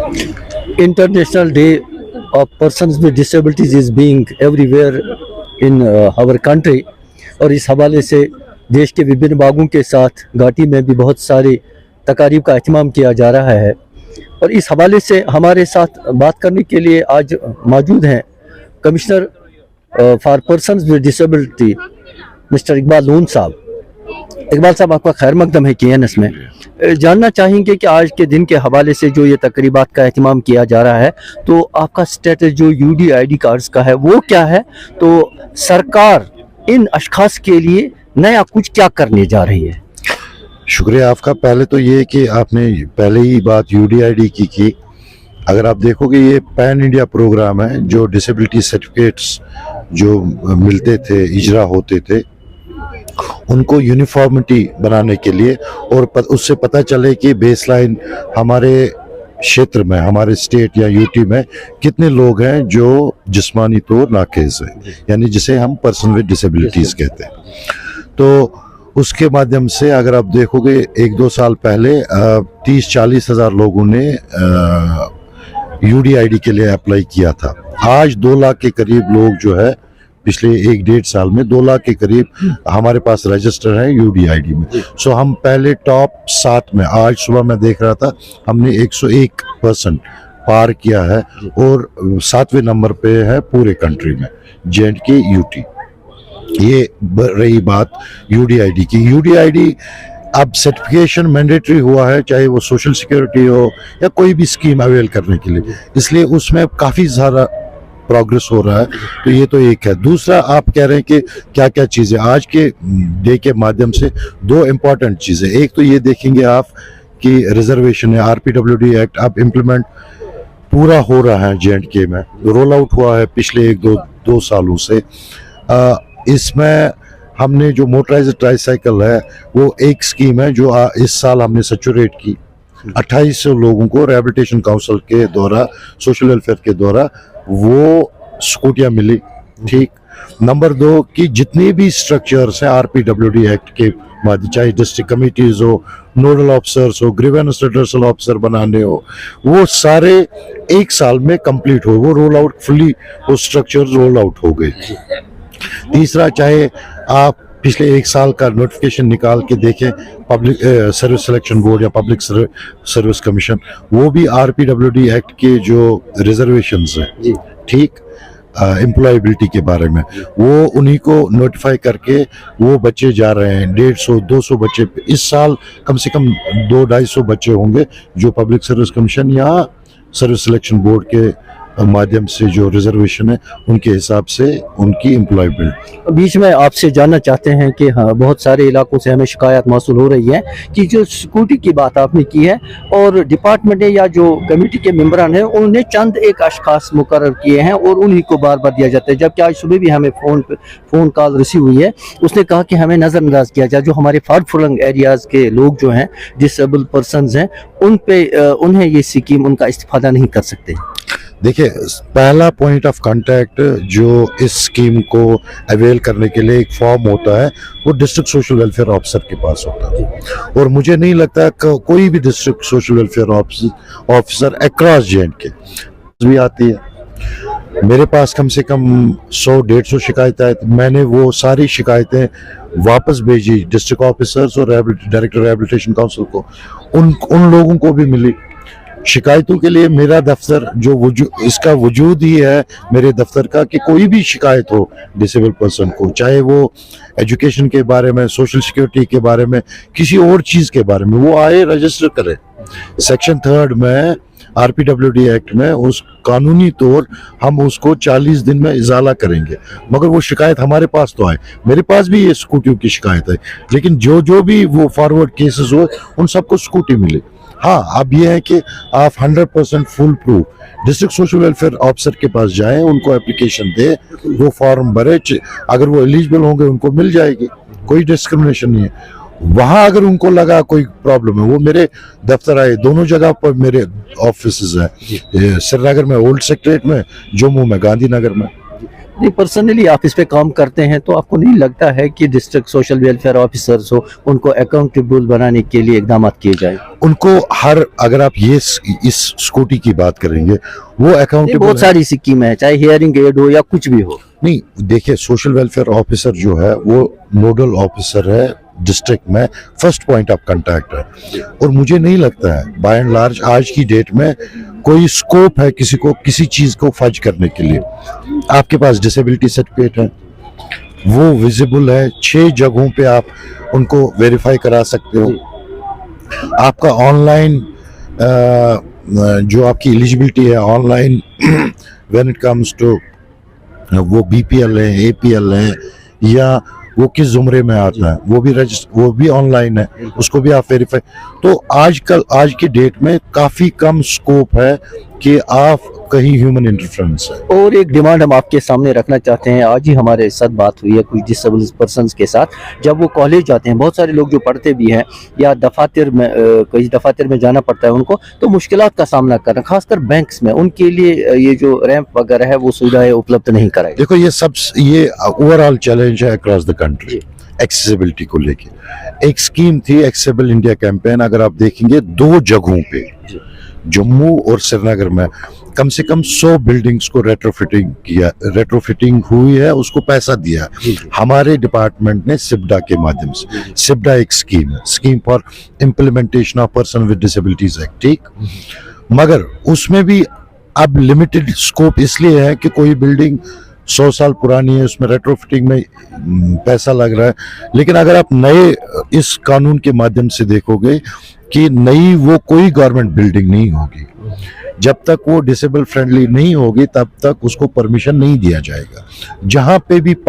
International Day of Persons with Disabilities is being everywhere in our country, और इस हवाले से देश के विभिन्न भागों के साथ घाटी में भी बहुत सारी तकारीब का अहतमाम किया जा रहा है। और इस हवाले से हमारे साथ बात करने के लिए आज मौजूद हैं commissioner for persons with disability mister Iqbal loan साहब। इकबाल साहब, आपका खैर मकदम है KNS में। जानना चाहेंगे कि आज के दिन के हवाले से जो ये तकरीबात का एहतमाम किया जा रहा है, तो आपका स्टेटस जो UDID कार्ड्स का है वो क्या है, तो सरकार इन अशखास के लिए नया कुछ क्या करने जा रही है? शुक्रिया आपका। पहले तो ये कि आपने पहले ही बात UDID की। अगर आप देखोगे ये पैन इंडिया प्रोग्राम है जो डिसेबिलिटी सर्टिफिकेट्स जो मिलते थे, इजरा होते थे, उनको यूनिफॉर्मिटी बनाने के लिए और उससे पता चले कि बेसलाइन हमारे क्षेत्र में, हमारे स्टेट या UT में कितने लोग हैं जो जिस्मानी तौर नाकेज हैं, यानी जिसे हम पर्सन विद डिसेबिलिटीज कहते हैं। तो उसके माध्यम से अगर आप देखोगे 1-2 साल पहले 30-40 हज़ार लोगों ने UDID के लिए अप्लाई किया था। आज 2 लाख के करीब लोग जो है पिछले 1-1.5 साल में 2 लाख के करीब हमारे पास रजिस्टर है UDID में। सो हम पहले टॉप 7 में, आज सुबह मैं देख रहा था, हमने 101% पार किया है और 7वें नंबर पे है पूरे कंट्री में J&K UT। ये रही बात UDID की। UDID अब सर्टिफिकेशन मैंडेटरी हुआ है, चाहे वो सोशल सिक्योरिटी हो या कोई भी स्कीम अवेल करने के लिए, इसलिए उसमें काफ़ी सारा प्रोग्रेस हो रहा है। तो ये तो एक है। दूसरा, आप कह रहे हैं कि क्या क्या चीज़ें आज के डे के माध्यम से 2 इम्पॉर्टेंट चीज़ें। एक तो ये देखेंगे आप कि रिजर्वेशन है, RPWD एक्ट अब इम्प्लीमेंट पूरा हो रहा है J&K में, रोल आउट हुआ है पिछले 1-2 सालों से। इसमें हमने जो मोटराइज्ड ट्राईसाइकिल है वो एक स्कीम है जो इस साल हमने सैचुरेट की। 2800 लोगों को रिहैबिलिटेशन काउंसिल के द्वारा, सोशल वेलफेयर के द्वारा वो स्कूटियाँ मिली। ठीक। नंबर 2 कि जितने भी स्ट्रक्चर्स हैं RPWD एक्ट के माध्यम, चाहे डिस्ट्रिक्ट कमिटीज हो, नोडल ऑफिसर्स हो, ग्रीवेंस रिड्रेसल ऑफिसर बनाने हो, वो सारे 1 साल में कंप्लीट हो, वो रोल आउट फुली, वो स्ट्रक्चर रोल आउट हो गए। तीसरा, चाहे आप पिछले 1 साल का नोटिफिकेशन निकाल के देखें, पब्लिक सर्विस सिलेक्शन बोर्ड या पब्लिक सर्विस कमीशन, वो भी RPWD एक्ट के जो रिजर्वेशंस हैं, ठीक, एम्प्लॉयबिलिटी के बारे में, वो उन्हीं को नोटिफाई करके वो बच्चे जा रहे हैं। 150-200 बच्चे इस साल, कम से कम 200-250 बच्चे होंगे जो पब्लिक सर्विस कमीशन या सर्विस सिलेक्शन बोर्ड के माध्यम से जो रिजर्वेशन है उनके हिसाब से उनकी एम्प्लॉयबिलिटी। बीच में आपसे जानना चाहते हैं कि हाँ, बहुत सारे इलाकों से हमें शिकायत मौसूल हो रही है कि जो सिक्योरिटी की बात आपने की है और डिपार्टमेंट या जो कमेटी के मेंबरान हैं उन्होंने चंद एक अशखास मुकर्रर किए हैं और उन्हीं को बार बार दिया जाता है। जबकि आज सुबह भी हमें फ़ोन कॉल रिसीव हुई है, उसने कहा कि हमें नज़रअंदाज किया जाए। जो हमारे फार फ्लंग एरियाज़ के लोग जो हैं, डिसेबल पर्सनस हैं, उन पे उन्हें ये स्कीम, उनका इस्तेफादा नहीं कर सकते। देखिए, पहला पॉइंट ऑफ कांटेक्ट जो इस स्कीम को अवेल करने के लिए एक फॉर्म होता है, वो डिस्ट्रिक्ट सोशल वेलफेयर ऑफिसर के पास होता है। और मुझे नहीं लगता कोई भी district social welfare officer across J&K भी आती है। मेरे पास कम से कम 100-150 शिकायतें आई। मैंने वो सारी शिकायतें वापस भेजी डिस्ट्रिक्ट ऑफिसर्स और डायरेक्टर रिहैबिलिटेशन काउंसिल को। उन लोगों को भी मिली शिकायतों के लिए। मेरा दफ्तर जो इसका वजूद ही है मेरे दफ्तर का कि कोई भी शिकायत हो डिसेबल पर्सन को, चाहे वो एजुकेशन के बारे में, सोशल सिक्योरिटी के बारे में, किसी और चीज़ के बारे में, वो आए रजिस्टर करे। सेक्शन 3 में RPWD एक्ट में उस कानूनी तौर हम उसको 40 दिन में इजाला करेंगे, मगर वो शिकायत हमारे पास तो आए। मेरे पास भी ये स्कूटियों की शिकायत है, लेकिन जो भी वो फॉरवर्ड केसेस हो उन सबको स्कूटी मिले। हाँ, अब ये है कि आप 100% full proof district social welfare officer के पास जाएं, उनको एप्लीकेशन दे, वो फॉर्म भरे, अगर वो एलिजिबल होंगे उनको मिल जाएगी, कोई डिस्क्रिमिनेशन नहीं है। वहाँ अगर उनको लगा कोई प्रॉब्लम है, वो मेरे दफ्तर आए। दोनों जगह पर मेरे ऑफिस हैं, श्रीनगर में ओल्ड सेक्रेटरीट में, जम्मू में गांधीनगर में। नहीं, पर्सनली आप इस पे काम करते हैं तो आपको नहीं लगता है कि डिस्ट्रिक्ट सोशल वेलफेयर ऑफिसर्स हो उनको अकाउंटेबल बनाने के लिए इकदाम किए जाए? उनको अगर आप इस स्कूटी की बात करेंगे वो नहीं, अकाउंटेबल बहुत सारी स्कीम है, चाहे हियरिंग एड हो या कुछ भी हो। नहीं, देखिए सोशल वेलफेयर ऑफिसर जो है वो नोडल ऑफिसर है डिस्ट्रिक्ट में, फर्स्ट पॉइंट ऑफ कांटेक्ट है। और मुझे नहीं लगता है बाय एंड लार्ज आज की डेट में कोई स्कोप है किसी चीज को फर्ज करने के लिए। आपके पास डिसेबिलिटी सर्टिफिकेट है, वो विजिबल है, 6 जगहों पे आप उनको वेरीफाई करा सकते हो। आपका ऑनलाइन जो आपकी एलिजिबिलिटी है online when it comes to वो बीपीएल है, एपीएल है, या वो किस जुमरे में आता है वो भी ऑनलाइन है, उसको भी आप वेरीफाई। तो आज की डेट में काफी कम स्कोप है कि आप कहीं ह्यूमन इंटरफेरेंस है। और एक डिमांड हम आपके सामने रखना चाहते हैं। आज ही हमारे साथ बात हुई है कुछ डिसेबल पर्सन्स के साथ। जब वो कॉलेज जाते हैं, बहुत सारे लोग जो पढ़ते भी हैं या दफातर में कई दफातर में जाना पड़ता है उनको, तो मुश्किलात का सामना करना, खासकर बैंक्स में उनके लिए ये जो रैंप वगैरह है वो सुविधाएं उपलब्ध नहीं कराई। देखो ये ओवरऑल चैलेंज है अक्रॉस द कंट्री एक्सेसिबिलिटी को लेके। एक स्कीम थी एक्सेसिबल इंडिया कैंपेन, अगर आप देखेंगे 2 जगहों पे जम्मू और श्रीनगर में कम से कम 100 बिल्डिंग्स को रेट्रोफिटिंग हुई है, उसको पैसा दिया हमारे डिपार्टमेंट ने सिब्डा के माध्यम से। सिब्डा एक स्कीम है, scheme for implementation of person with disabilities act, ठीक। मगर उसमें भी अब लिमिटेड स्कोप इसलिए है कि कोई बिल्डिंग 100 साल पुरानी है, उसमें रेट्रोफिटिंग में पैसा लग रहा है। लेकिन अगर आप नए इस कानून के माध्यम से देखोगे कि नई वो कोई गवर्नमेंट बिल्डिंग नहीं होगी, जब तक वो डिसेबल फ्रेंडली नहीं होगी तब तक उसको परमिशन नहीं दिया जाएगा। जहां पे भी